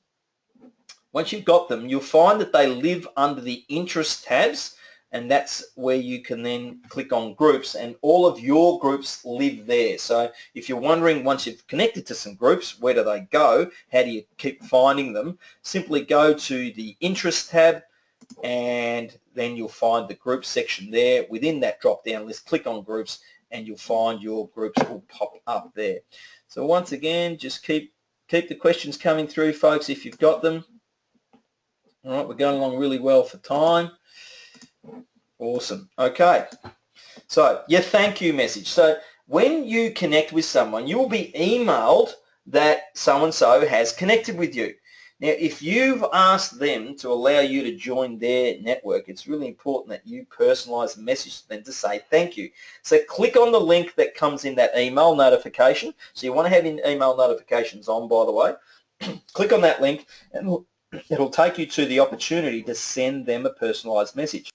once you've got them, you'll find that they live under the interest tabs, and that's where you can then click on groups, and all of your groups live there. So if you're wondering, once you've connected to some groups, where do they go? How do you keep finding them? Simply go to the interest tab, and then you'll find the group section there. Within that drop-down list, click on groups, and you'll find your groups will pop up there. So once again, just keep the questions coming through, folks, if you've got them. All right, we're going along really well for time. Awesome. Okay. So your thank you message. So when you connect with someone, you will be emailed that so-and-so has connected with you. Now, if you've asked them to allow you to join their network, it's really important that you personalize the message to them to say thank you. So click on the link that comes in that email notification. So you want to have email notifications on, by the way. Click on that link, and it'll take you to the opportunity to send them a personalized message.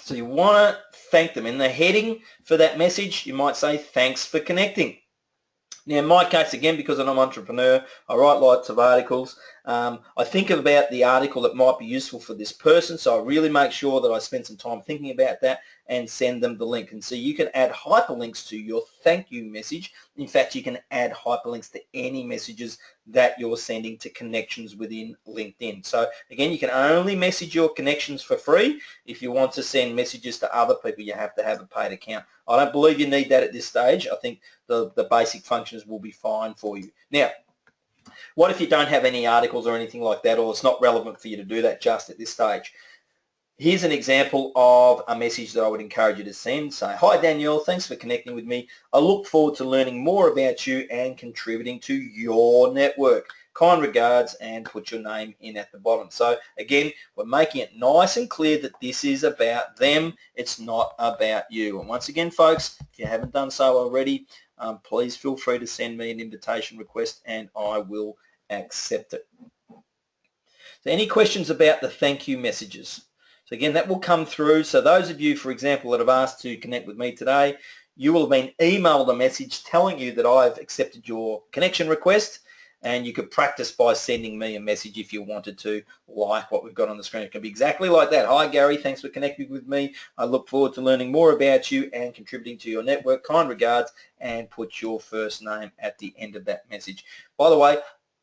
So you want to thank them. In the heading for that message, you might say, thanks for connecting. Now, in my case, again, because I'm an entrepreneur, I write lots of articles. I think about the article that might be useful for this person, so I really make sure that I spend some time thinking about that and send them the link. And so you can add hyperlinks to your thank you message. In fact, you can add hyperlinks to any messages that you're sending to connections within LinkedIn. So again, you can only message your connections for free. If you want to send messages to other people, you have to have a paid account. I don't believe you need that at this stage. I think the basic functions will be fine for you. Now, what if you don't have any articles or anything like that, or it's not relevant for you to do that just at this stage? Here's an example of a message that I would encourage you to send. Say, hi Danielle, thanks for connecting with me. I look forward to learning more about you and contributing to your network. Kind regards, and put your name in at the bottom. So again, we're making it nice and clear that this is about them. It's not about you. And once again, folks, if you haven't done so already, please feel free to send me an invitation request and I will accept it. So any questions about the thank you messages? So again, that will come through. So those of you, for example, that have asked to connect with me today, you will have been emailed a message telling you that I've accepted your connection request, and you could practice by sending me a message if you wanted to, like what we've got on the screen. It can be exactly like that. Hi Gary, thanks for connecting with me. I look forward to learning more about you and contributing to your network. Kind regards, and put your first name at the end of that message. By the way,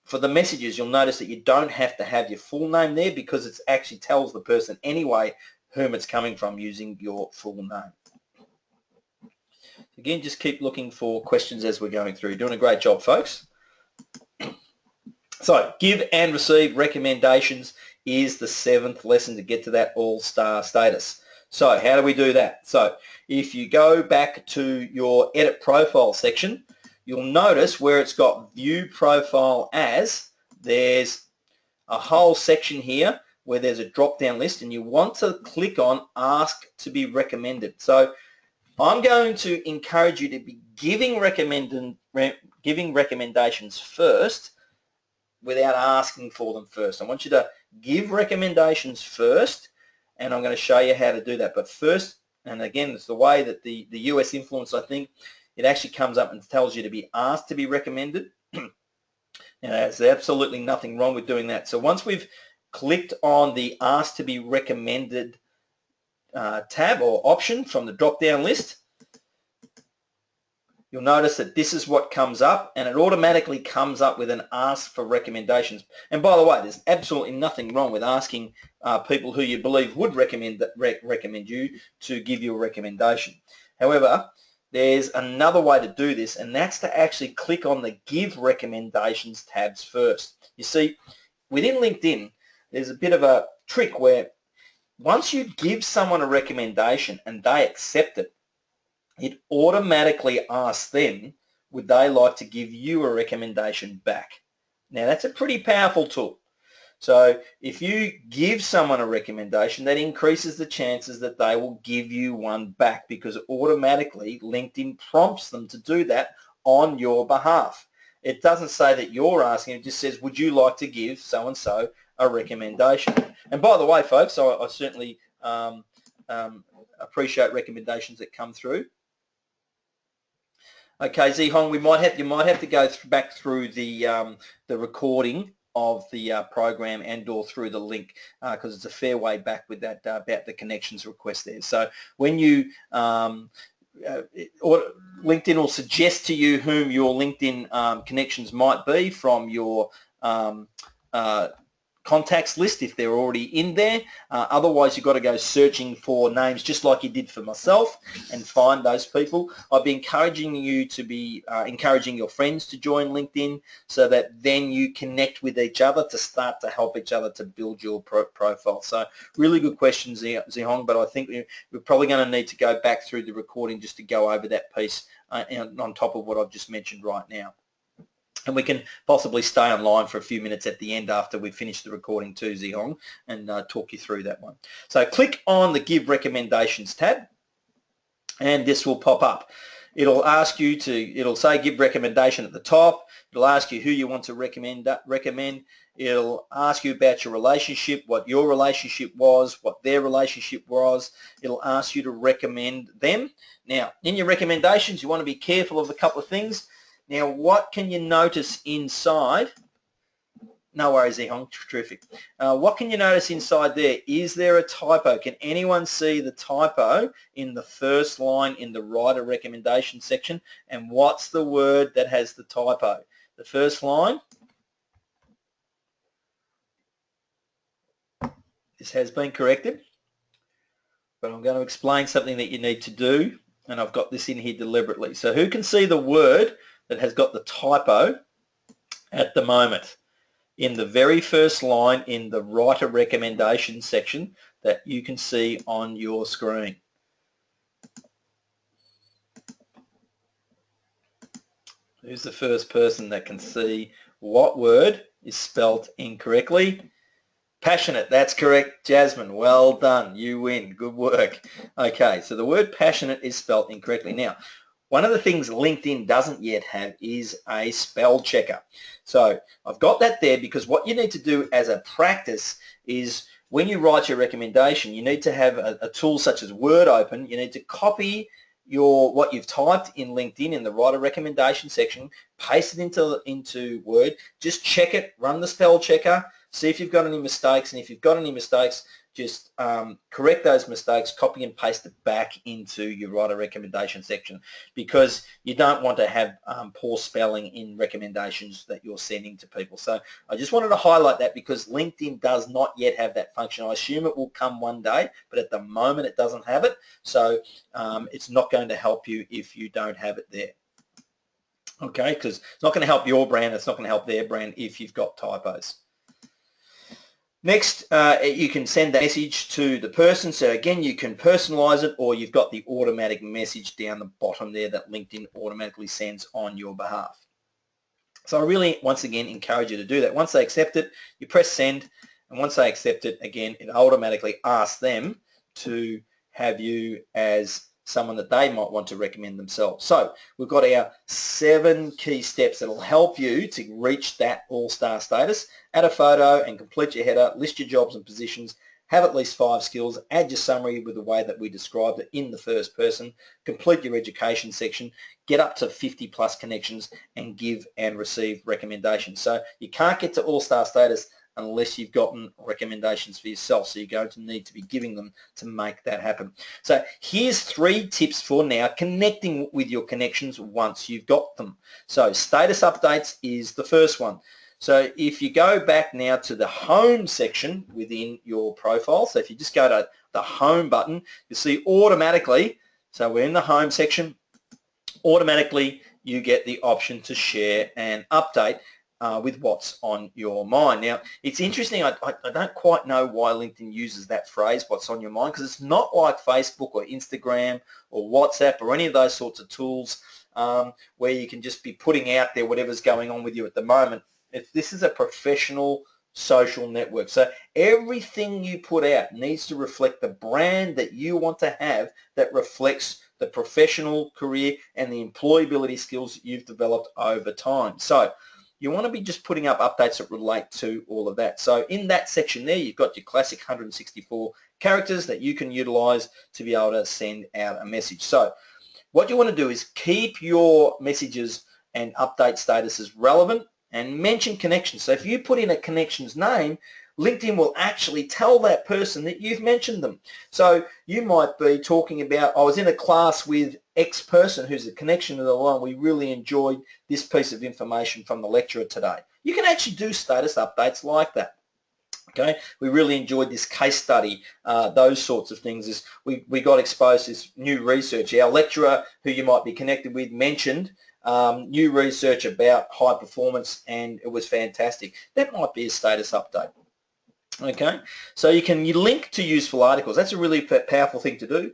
for the messages, you'll notice that you don't have to have your full name there, because it actually tells the person anyway whom it's coming from using your full name. Again, just keep looking for questions as we're going through. You're doing a great job, folks. So, give and receive recommendations is the 7th lesson to get to that all-star status. So, how do we do that? So, if you go back to your edit profile section, you'll notice where it's got view profile as, there's a whole section here where there's a drop-down list, and you want to click on ask to be recommended. So I'm going to encourage you to be giving recommendations first without asking for them first. I want you to give recommendations first, and I'm going to show you how to do that. But first, and again, it's the way that the US influence, I think, it actually comes up and tells you to be asked to be recommended. Now, there's absolutely nothing wrong with doing that. So once we've clicked on the ask to be recommended tab or option from the drop-down list, you'll notice that this is what comes up, and it automatically comes up with an ask for recommendations. And by the way, there's absolutely nothing wrong with asking people who you believe would recommend you to give you a recommendation. However, there's another way to do this, and that's to actually click on the Give Recommendations tabs first. You see, within LinkedIn, there's a bit of a trick where once you give someone a recommendation and they accept it, it automatically asks them, would they like to give you a recommendation back? Now, that's a pretty powerful tool. So if you give someone a recommendation, that increases the chances that they will give you one back, because automatically LinkedIn prompts them to do that on your behalf. It doesn't say that you're asking, it just says, would you like to give so-and-so a recommendation? And by the way, folks, I certainly appreciate recommendations that come through. Okay, Zihong, you might have to go back through the recording of the program and/or through the link, because it's a fair way back with that about the connections request there. So when you LinkedIn will suggest to you whom your LinkedIn connections might be from your contacts list if they're already in there. Otherwise, you've got to go searching for names just like you did for myself and find those people. I'd be encouraging you to be encouraging your friends to join LinkedIn, so that then you connect with each other to start to help each other to build your profile. So really good question, Zihong, but I think we're probably going to need to go back through the recording just to go over that piece on top of what I've just mentioned right now. And we can possibly stay online for a few minutes at the end after we've finished the recording too, Zihong, and talk you through that one. So click on the Give Recommendations tab, and this will pop up. It'll ask you to, it'll say Give Recommendation at the top. It'll ask you who you want to recommend. It'll ask you about your relationship, what your relationship was, what their relationship was. It'll ask you to recommend them. Now, in your recommendations, you want to be careful of a couple of things. Now, what can you notice inside? No worries, Ehong. Terrific. What can you notice inside there? Is there a typo? Can anyone see the typo in the first line in the writer recommendation section? And what's the word that has the typo? The first line. This has been corrected, but I'm going to explain something that you need to do, and I've got this in here deliberately. So who can see the word that has got the typo at the moment in the very first line in the writer recommendation section that you can see on your screen? Who's the first person that can see what word is spelt incorrectly? Passionate, that's correct, Jasmine. Well done, you win. Good work. Okay, so the word passionate is spelt incorrectly. Now, one of the things LinkedIn doesn't yet have is a spell checker. So I've got that there because what you need to do as a practice is when you write your recommendation, you need to have a tool such as Word Open. You need to copy what you've typed in LinkedIn in the writer recommendation section, paste it into Word, just check it, run the spell checker, see if you've got any mistakes, and if you've got any mistakes, just correct those mistakes, copy and paste it back into your writer recommendation section, because you don't want to have poor spelling in recommendations that you're sending to people. So I just wanted to highlight that because LinkedIn does not yet have that function. I assume it will come one day, but at the moment it doesn't have it. So it's not going to help you if you don't have it there. Okay, because it's not going to help your brand, it's not going to help their brand if you've got typos. Next, you can send that message to the person. So again, you can personalize it, or you've got the automatic message down the bottom there that LinkedIn automatically sends on your behalf. So I really, once again, encourage you to do that. Once they accept it, you press send, and once they accept it, again, it automatically asks them to have you as someone that they might want to recommend themselves. So we've got our 7 key steps that will help you to reach that all-star status. Add a photo and complete your header, list your jobs and positions, have at least 5 skills, add your summary with the way that we described it in the first person, complete your education section, get up to 50 plus connections, and give and receive recommendations. So you can't get to all-star status unless you've gotten recommendations for yourself. So you're going to need to be giving them to make that happen. So here's 3 tips for now connecting with your connections once you've got them. So status updates is the first one. So if you go back now to the home section within your profile, so if you just go to the home button, you'll see automatically, so we're in the home section, automatically you get the option to share and update with what's on your mind. Now, it's interesting, I don't quite know why LinkedIn uses that phrase, what's on your mind, because it's not like Facebook or Instagram or WhatsApp or any of those sorts of tools where you can just be putting out there whatever's going on with you at the moment. This is a professional social network. So everything you put out needs to reflect the brand that you want to have that reflects the professional career and the employability skills that you've developed over time. So you want to be just putting up updates that relate to all of that. So in that section there, you've got your classic 164 characters that you can utilize to be able to send out a message. So what you want to do is keep your messages and update statuses relevant and mention connections. So if you put in a connection's name, LinkedIn will actually tell that person that you've mentioned them. So you might be talking about, I was in a class with X person who's a connection to the line. We really enjoyed this piece of information from the lecturer today. You can actually do status updates like that. Okay, we really enjoyed this case study, those sorts of things. We got exposed to this new research. Our lecturer, who you might be connected with, mentioned new research about high performance, and it was fantastic. That might be a status update. Okay, so you link to useful articles. That's a really powerful thing to do.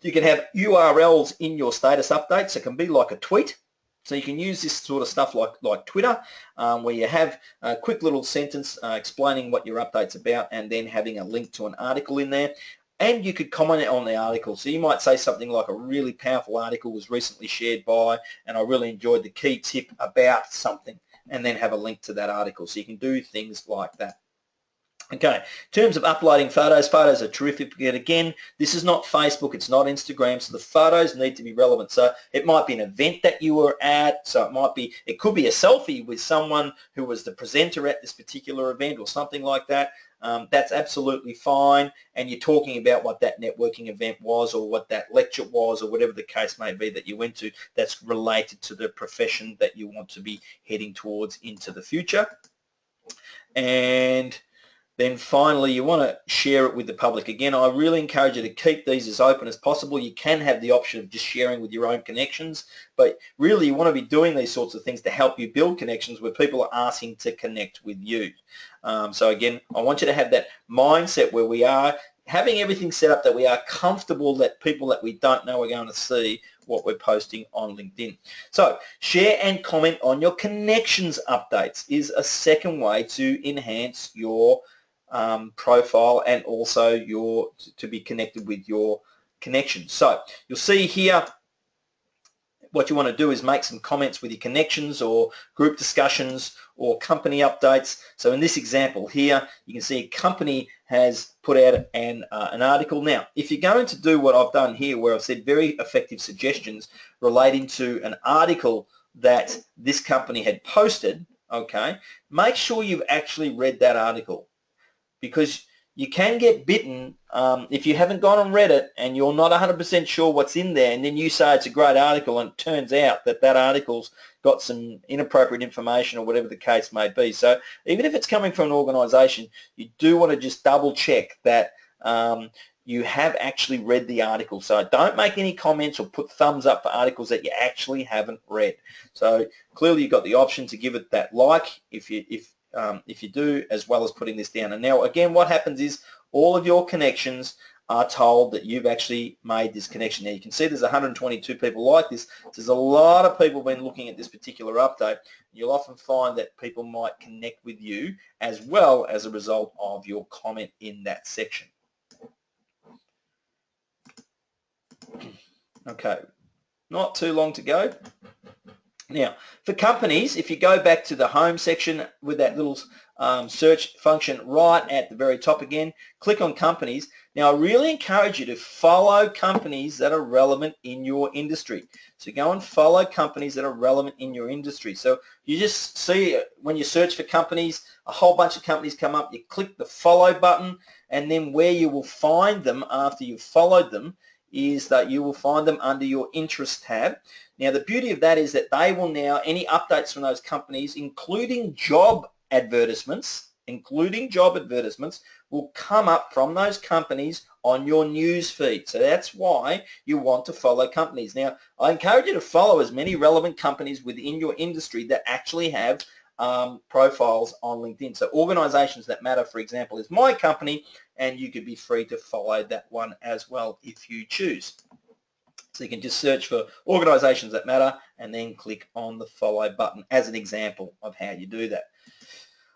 You can have URLs in your status updates. It can be like a tweet. So you can use this sort of stuff like Twitter, where you have a quick little sentence explaining what your update's about and then having a link to an article in there. And you could comment on the article. So you might say something like, a really powerful article was recently shared by, and I really enjoyed the key tip about something, and then have a link to that article. So you can do things like that. Okay, in terms of uploading photos, photos are terrific. But again, this is not Facebook, it's not Instagram, so the photos need to be relevant. So it might be an event that you were at, so it could be a selfie with someone who was the presenter at this particular event or something like that. That's absolutely fine, and you're talking about what that networking event was or what that lecture was or whatever the case may be that you went to that's related to the profession that you want to be heading towards into the future. And then finally, you want to share it with the public. Again, I really encourage you to keep these as open as possible. You can have the option of just sharing with your own connections, but really you want to be doing these sorts of things to help you build connections where people are asking to connect with you. So again, I want you to have that mindset where we are having everything set up that we are comfortable that people that we don't know are going to see what we're posting on LinkedIn. So share and comment on your connections updates is a second way to enhance your profile and also to be connected with your connections. So you'll see here what you want to do is make some comments with your connections or group discussions or company updates. So in this example here, you can see a company has put out an article. Now, if you're going to do what I've done here where I've said very effective suggestions relating to an article that this company had posted, okay, make sure you've actually read that article, because you can get bitten if you haven't gone and read it and you're not 100% sure what's in there, and then you say it's a great article and it turns out that that article's got some inappropriate information or whatever the case may be. So even if it's coming from an organisation, you do want to just double check that you have actually read the article. So don't make any comments or put thumbs up for articles that you actually haven't read. So clearly you've got the option to give it that like if you do, as well as putting this down. And now again, what happens is all of your connections are told that you've actually made this connection. Now you can see there's 122 people like this. There's a lot of people been looking at this particular update. You'll often find that people might connect with you as well as a result of your comment in that section. Okay, not too long to go. Now, for companies, if you go back to the home section with that little search function right at the very top again, click on companies. Now, I really encourage you to follow companies that are relevant in your industry. So go and follow companies that are relevant in your industry. So you just see when you search for companies, a whole bunch of companies come up. You click the follow button, and then where you will find them after you've followed them is that you will find them under your interest tab. Now, the beauty of that is that they will now, any updates from those companies, including job advertisements, will come up from those companies on your news feed. So that's why you want to follow companies. Now, I encourage you to follow as many relevant companies within your industry that actually have profiles on LinkedIn. So Organisations That Matter, for example, is my company, and you could be free to follow that one as well if you choose. So you can just search for Organisations That Matter and then click on the follow button as an example of how you do that.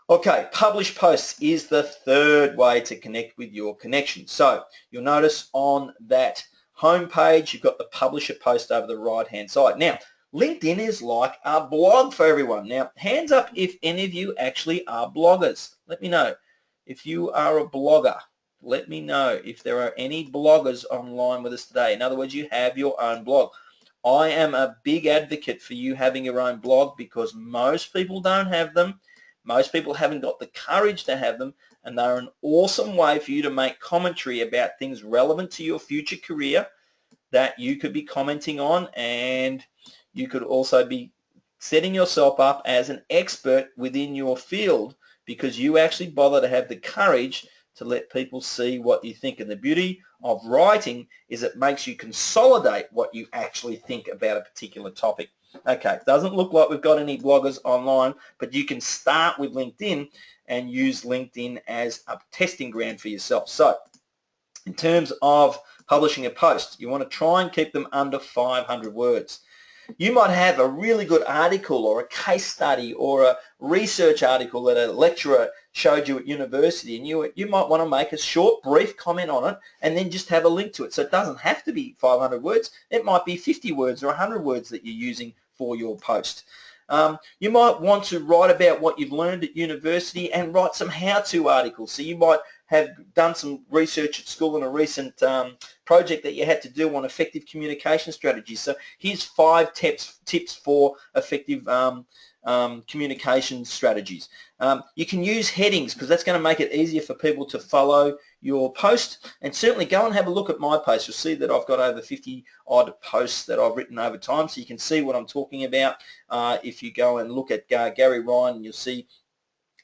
Okay, publish posts is the third way to connect with your connections. So you'll notice on that home page, you've got the publish a post over the right-hand side. Now, LinkedIn is like a blog for everyone. Now, hands up if any of you actually are bloggers. Let me know. If you are a blogger, let me know if there are any bloggers online with us today. In other words, you have your own blog. I am a big advocate for you having your own blog because most people don't have them. Most people haven't got the courage to have them, and they're an awesome way for you to make commentary about things relevant to your future career that you could be commenting on, and you could also be setting yourself up as an expert within your field because you actually bother to have the courage to let people see what you think. And the beauty of writing is it makes you consolidate what you actually think about a particular topic. Okay, it doesn't look like we've got any bloggers online, but you can start with LinkedIn and use LinkedIn as a testing ground for yourself. So in terms of publishing a post, you want to try and keep them under 500 words. You might have a really good article or a case study or a research article that a lecturer showed you at university, and you might want to make a short, brief comment on it and then just have a link to it. So it doesn't have to be 500 words. It might be 50 words or 100 words that you're using for your post. You might want to write about what you've learned at university and write some how-to articles. So you might have done some research at school in a recent project that you had to do on effective communication strategies. So here's 5 tips for effective communication strategies. You can use headings because that's going to make it easier for people to follow your post, and certainly go and have a look at my post. You'll see that I've got over 50 odd posts that I've written over time, so you can see what I'm talking about. If you go and look at Gary Ryan, you'll see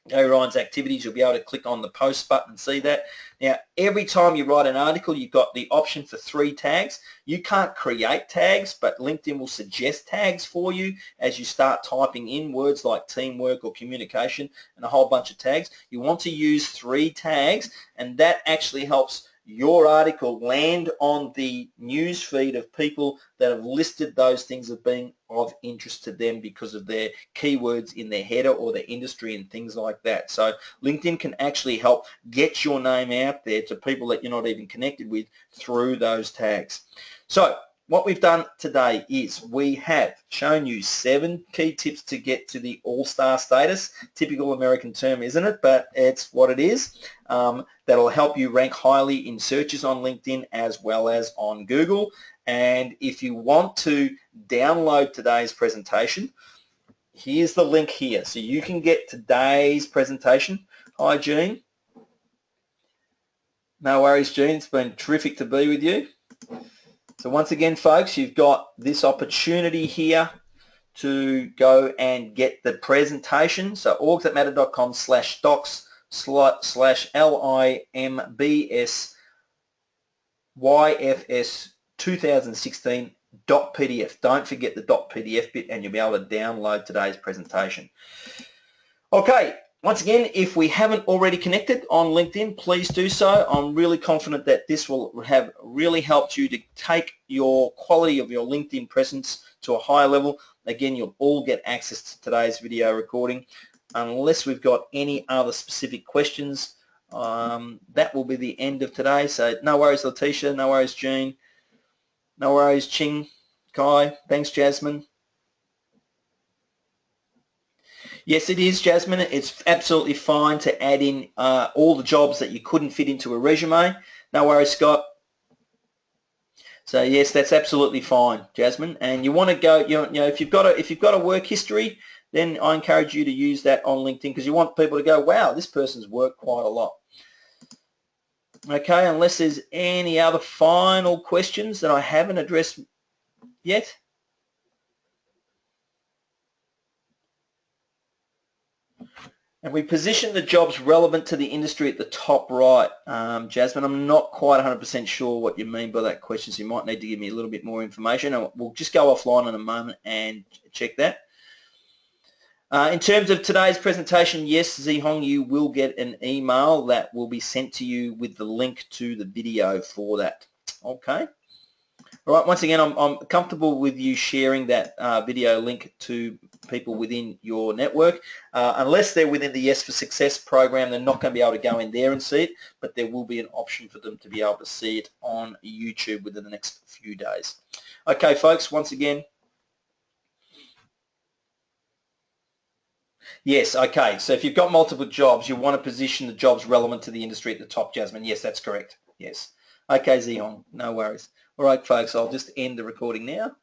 Gary Ryan's activities. You'll be able to click on the post button and see that. Now, every time you write an article, you've got the option for 3 tags. You can't create tags, but LinkedIn will suggest tags for you as you start typing in words like teamwork or communication and a whole bunch of tags. You want to use 3 tags, and that actually helps your article land on the news feed of people that have listed those things as being of interest to them because of their keywords in their header or their industry and things like that. So LinkedIn can actually help get your name out there to people that you're not even connected with through those tags. So what we've done today is we have shown you 7 key tips to get to the all-star status. Typical American term, isn't it? But it's what it is. That'll help you rank highly in searches on LinkedIn as well as on Google. And if you want to download today's presentation, here's the link here. So you can get today's presentation. Hi, Jean. No worries, Jean. It's been terrific to be with you. So once again, folks, you've got this opportunity here to go and get the presentation. So orgs@matter.com/docs/limbs-yfs 2016.pdf. Don't forget the .pdf bit, and you'll be able to download today's presentation. Okay. Once again, if we haven't already connected on LinkedIn, please do so. I'm really confident that this will have really helped you to take your quality of your LinkedIn presence to a higher level. Again, you'll all get access to today's video recording. Unless we've got any other specific questions, that will be the end of today. So no worries, Letitia. No worries, Jean. No worries, Ching, Kai. Thanks, Jasmine. Yes, it is, Jasmine. It's absolutely fine to add in all the jobs that you couldn't fit into a resume. No worries, Scott. So yes, that's absolutely fine, Jasmine. And you want to go, you know, if you've got a work history, then I encourage you to use that on LinkedIn because you want people to go, wow, this person's worked quite a lot. Okay, unless there's any other final questions that I haven't addressed yet. And we position the jobs relevant to the industry at the top right. Jasmine, I'm not quite 100% sure what you mean by that question, so you might need to give me a little bit more information. And we'll just go offline in a moment and check that. In terms of today's presentation, yes, Zihong, you will get an email that will be sent to you with the link to the video for that. Okay. All right, once again, I'm comfortable with you sharing that video link to people within your network. Unless they're within the Yes for Success program, they're not going to be able to go in there and see it, but there will be an option for them to be able to see it on YouTube within the next few days. Okay, folks, once again. Yes, okay, so if you've got multiple jobs, you want to position the jobs relevant to the industry at the top, Jasmine. Yes, that's correct. Yes. Okay, Zihong, no worries. All right, folks, I'll just end the recording now.